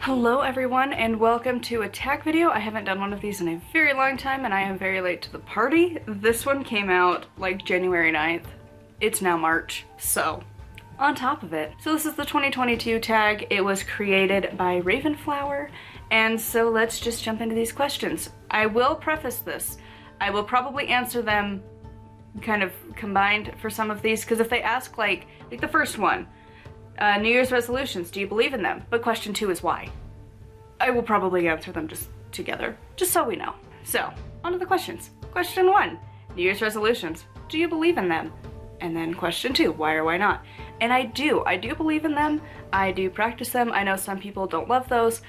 Hello everyone and welcome to a tag video. I haven't done one of these in a very long time and I am very late to the party. This one came out like January 9th. It's now March, so on top of it. So this is the 2022 tag. It was created by Ravenflower, and so let's just jump into these questions. I will preface this. I will probably answer them kind of combined for some of these, because if they ask like the first one, New Year's resolutions, do you believe in them? But question 2 is why. I will probably answer them just together, just so we know. So, on to the questions. Question 1, New Year's resolutions, do you believe in them? And then question 2, why or why not? And I do believe in them. I do practice them. I know some people don't love those,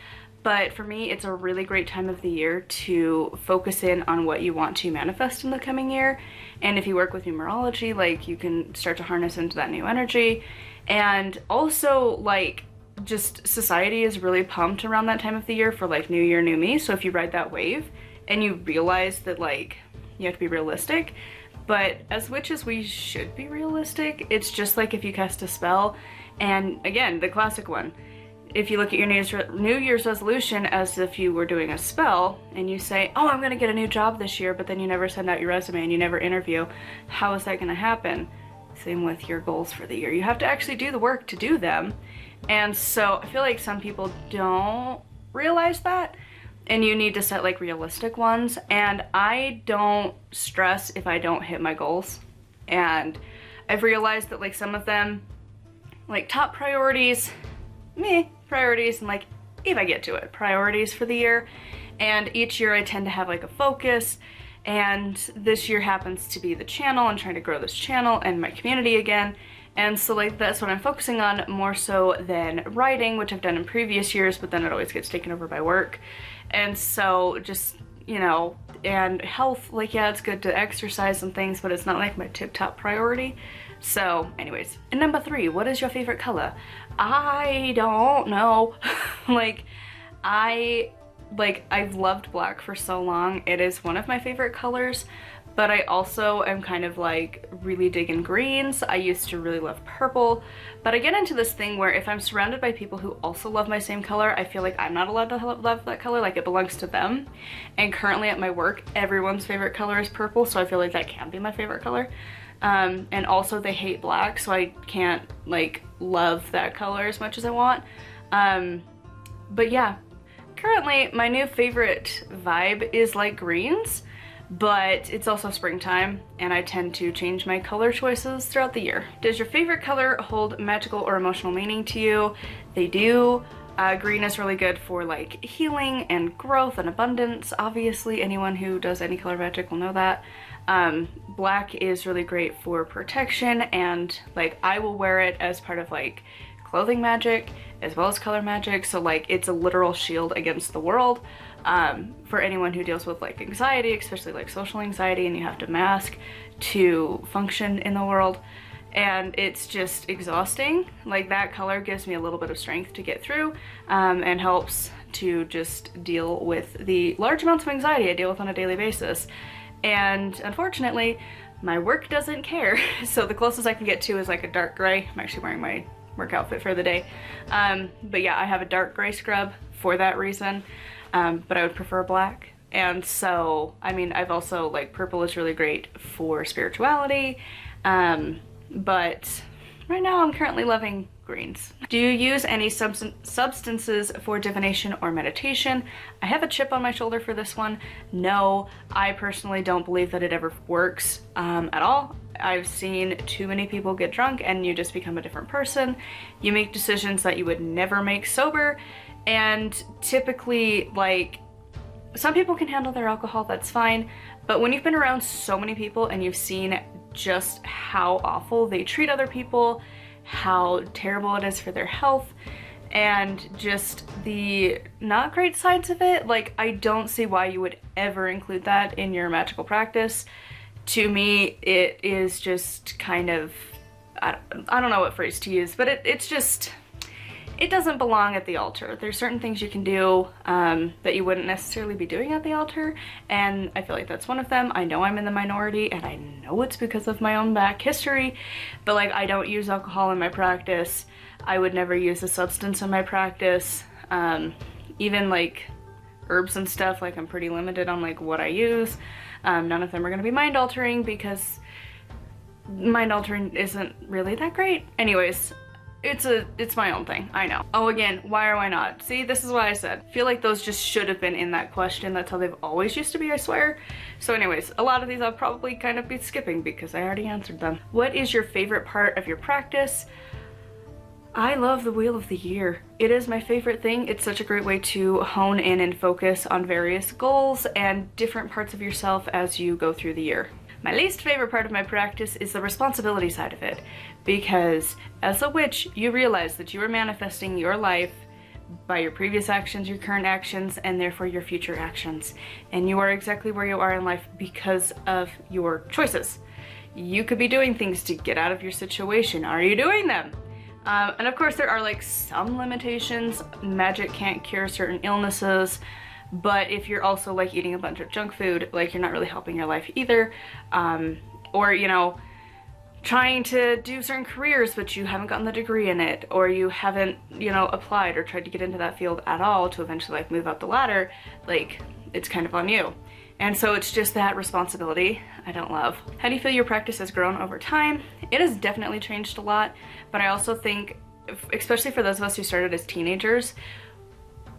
but for me, it's a really great time of the year to focus in on what you want to manifest in the coming year. And if you work with numerology, like, you can start to harness into that new energy. And also, like, just society is really pumped around that time of the year for like new year, new me. So if you ride that wave and you realize that like you have to be realistic, but as witches we should be realistic. It's just like if you cast a spell, and again, the classic one, if you look at your New Year's resolution as if you were doing a spell and you say, oh, I'm gonna get a new job this year, but then you never send out your resume and you never interview, how is that gonna happen? Same with your goals for the year. You have to actually do the work to do them. And so I feel like some people don't realize that, and you need to set like realistic ones. And I don't stress if I don't hit my goals. And I've realized that like some of them, like top priorities, priorities, and like if I get to it, priorities for the year. And each year I tend to have like a focus. And this year happens to be the channel and trying to grow this channel and my community again. And so like that's what I'm focusing on more so than writing, which I've done in previous years, but then it always gets taken over by work. And so just, you know, and health, like, yeah, it's good to exercise and things, but it's not like my tip-top priority. So anyways, and number 3, what is your favorite color? I don't know. I've loved black for so long. It is one of my favorite colors, but I also am kind of like really digging greens. I used to really love purple, but I get into this thing where if I'm surrounded by people who also love my same color, I feel like I'm not allowed to love that color, like it belongs to them. And currently at my work, everyone's favorite color is purple, so I feel like that can be my favorite color. And also they hate black, so I can't like love that color as much as I want. But yeah. Currently, my new favorite vibe is like greens, but it's also springtime and I tend to change my color choices throughout the year. Does your favorite color hold magical or emotional meaning to you? They do. Green is really good for like healing and growth and abundance. Obviously, anyone who does any color magic will know that. Black is really great for protection, and like I will wear it as part of like clothing magic as well as color magic, so like it's a literal shield against the world for anyone who deals with like anxiety, especially like social anxiety, and you have to mask to function in the world, and it's just exhausting. Like that color gives me a little bit of strength to get through, and helps to just deal with the large amounts of anxiety I deal with on a daily basis. And unfortunately my work doesn't care, so the closest I can get to is like a dark gray. I'm actually wearing my work outfit for the day, but yeah, I have a dark gray scrub for that reason, but I would prefer black. And so I mean, I've also like purple is really great for spirituality, but right now I'm currently loving greens. Do you use any substances for divination or meditation? I have a chip on my shoulder for this one. No, I personally don't believe that it ever works at all. I've seen too many people get drunk and you just become a different person. You make decisions that you would never make sober, and typically, like, some people can handle their alcohol, that's fine, but when you've been around so many people and you've seen just how awful they treat other people, how terrible it is for their health, and just the not great sides of it, like, I don't see why you would ever include that in your magical practice. To me, it is just kind of, I don't know what phrase to use, but it's just, it doesn't belong at the altar. There's certain things you can do that you wouldn't necessarily be doing at the altar, and I feel like that's one of them. I know I'm in the minority, and I know it's because of my own back history, but like, I don't use alcohol in my practice. I would never use a substance in my practice. Even like herbs and stuff, like I'm pretty limited on like what I use. None of them are gonna be mind altering because mind altering isn't really that great. Anyways, it's my own thing, I know. Oh, again, why or why not? See, this is what I said. I feel like those just should have been in that question. That's how they've always used to be, I swear. So anyways, a lot of these I'll probably kind of be skipping because I already answered them. What is your favorite part of your practice? I love the Wheel of the Year. It is my favorite thing. It's such a great way to hone in and focus on various goals and different parts of yourself as you go through the year. My least favorite part of my practice is the responsibility side of it, because as a witch, you realize that you are manifesting your life by your previous actions, your current actions, and therefore your future actions. And you are exactly where you are in life because of your choices. You could be doing things to get out of your situation. Are you doing them? And of course there are like some limitations. Magic can't cure certain illnesses. But if you're also like eating a bunch of junk food, like you're not really helping your life either. Or, you know, trying to do certain careers but you haven't gotten the degree in it, or you haven't, you know, applied or tried to get into that field at all to eventually like move up the ladder, like it's kind of on you. And so it's just that responsibility I don't love. How do you feel your practice has grown over time? It has definitely changed a lot, but I also think, especially for those of us who started as teenagers,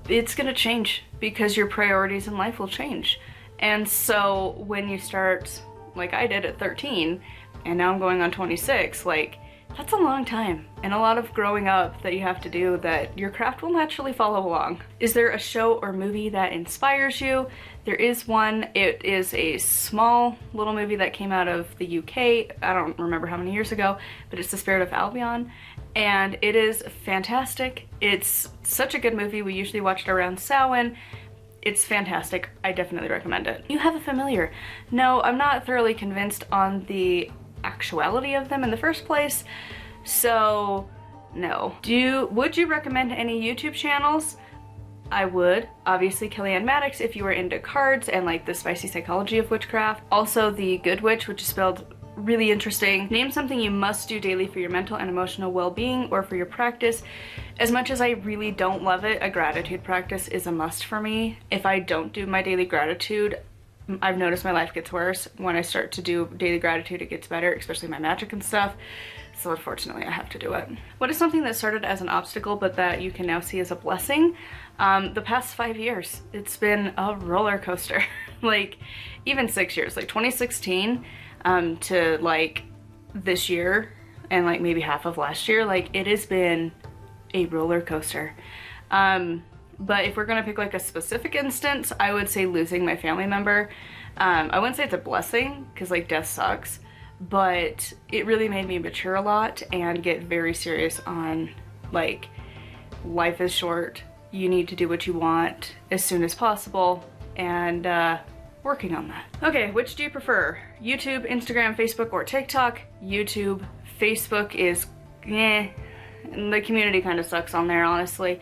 it's gonna change because your priorities in life will change. And so when you start, like I did at 13, and now I'm going on 26, like that's a long time and a lot of growing up that you have to do that your craft will naturally follow along. Is there a show or movie that inspires you? There is one. It is a small little movie that came out of the UK. I don't remember how many years ago, but it's The Spirit of Albion. And it is fantastic. It's such a good movie. We usually watch it around Samhain. It's fantastic. I definitely recommend it. You have a familiar. No, I'm not thoroughly convinced on the actuality of them in the first place, so no. Would you recommend any YouTube channels? I would. Obviously Kellyanne Maddox if you are into cards and like the spicy psychology of witchcraft. Also The Good Witch, which is spelled really interesting. Name something you must do daily for your mental and emotional well-being or for your practice. As much as I really don't love it, a gratitude practice is a must for me. If I don't do my daily gratitude, I've noticed my life gets worse. When I start to do daily gratitude, it gets better, especially my magic and stuff. So unfortunately, I have to do it. What is something that started as an obstacle but that you can now see as a blessing? The past 5 years, it's been a roller coaster. Like even 6 years, like 2016 to like this year and like maybe half of last year, like it has been a roller coaster. But if we're gonna pick like a specific instance, I would say losing my family member. I wouldn't say it's a blessing because like death sucks, but it really made me mature a lot and get very serious on like life is short. You need to do what you want as soon as possible, and working on that. Okay, which do you prefer? YouTube, Instagram, Facebook, or TikTok? YouTube. Facebook is eh. The community kind of sucks on there, honestly.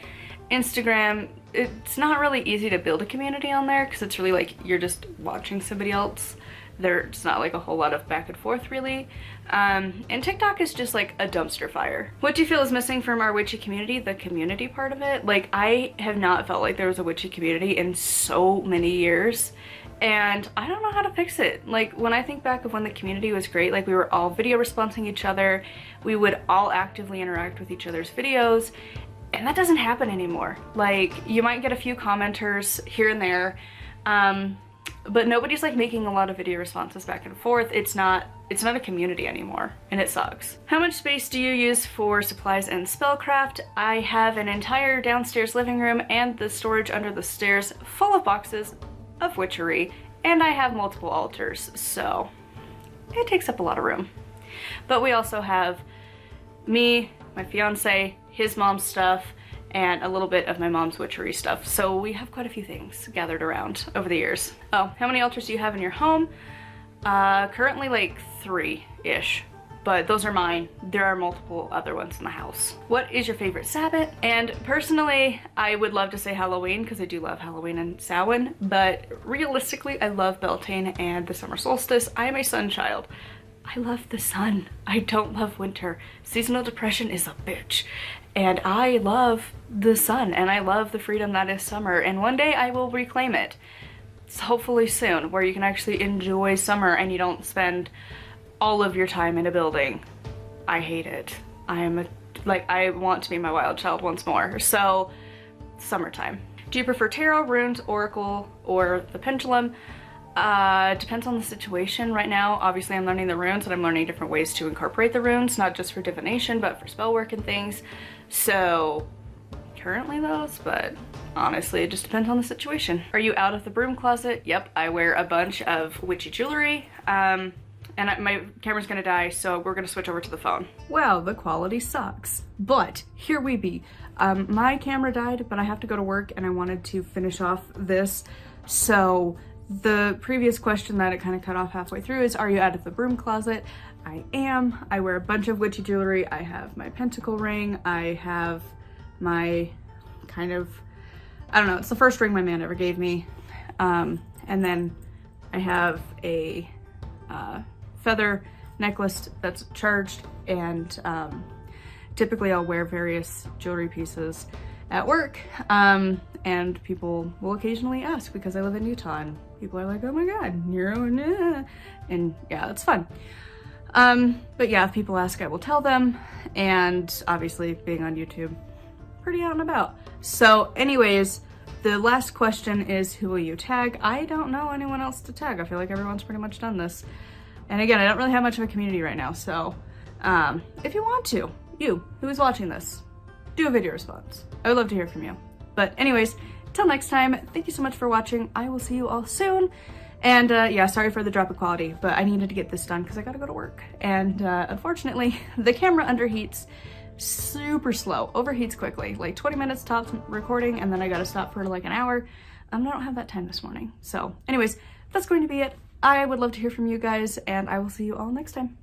Instagram, it's not really easy to build a community on there because it's really like you're just watching somebody else. There's not like a whole lot of back and forth really. And TikTok is just like a dumpster fire. What do you feel is missing from our witchy community? The community part of it. Like I have not felt like there was a witchy community in so many years. And I don't know how to fix it. Like when I think back of when the community was great, like we were all video responding each other. We would all actively interact with each other's videos. And that doesn't happen anymore. Like you might get a few commenters here and there, but nobody's like making a lot of video responses back and forth. It's not a community anymore, and it sucks. How much space do you use for supplies and spellcraft? I have an entire downstairs living room and the storage under the stairs full of boxes of witchery, and I have multiple altars, so it takes up a lot of room. But we also have me, my fiance, his mom's stuff, and a little bit of my mom's witchery stuff. So we have quite a few things gathered around over the years. Oh, how many altars do you have in your home? Currently like 3-ish, but those are mine. There are multiple other ones in the house. What is your favorite Sabbath? And personally, I would love to say Halloween because I do love Halloween and Samhain, but realistically, I love Beltane and the summer solstice. I am a sun child. I love the sun. I don't love winter. Seasonal depression is a bitch. And I love the sun and I love the freedom that is summer, and one day I will reclaim it. So hopefully soon, where you can actually enjoy summer and you don't spend all of your time in a building. I hate it. I want to be my wild child once more. So summertime. Do you prefer tarot, runes, oracle, or the pendulum? Depends on the situation. Right now, obviously I'm learning the runes and I'm learning different ways to incorporate the runes, not just for divination, but for spell work and things. So currently those, but honestly, it just depends on the situation. Are you out of the broom closet? Yep, I wear a bunch of witchy jewelry. And my camera's gonna die, so we're gonna switch over to the phone. Wow, the quality sucks. But here we be. My camera died, but I have to go to work and I wanted to finish off this. So the previous question that it kind of cut off halfway through is, are you out of the broom closet? I am. I wear a bunch of witchy jewelry. I have my pentacle ring. I have my kind of, I don't know, it's the first ring my man ever gave me. And then I have a feather necklace that's charged, and typically I'll wear various jewelry pieces at work, and people will occasionally ask because I live in Utah and people are like, oh my god, you're and yeah, it's fun. But yeah, if people ask, I will tell them, and obviously being on YouTube, pretty out and about. So anyways, the last question is, who will you tag? I don't know anyone else to tag. I feel like everyone's pretty much done this. And again, I don't really have much of a community right now, so if you want to, you who is watching this, do a video response. I would love to hear from you. But anyways, till next time, thank you so much for watching. I will see you all soon. And yeah, sorry for the drop of quality, but I needed to get this done because I gotta go to work. And unfortunately, the camera underheats super slow, overheats quickly, like 20 minutes tops recording, and then I gotta stop for like an hour. I don't have that time this morning. So anyways, that's going to be it. I would love to hear from you guys, and I will see you all next time.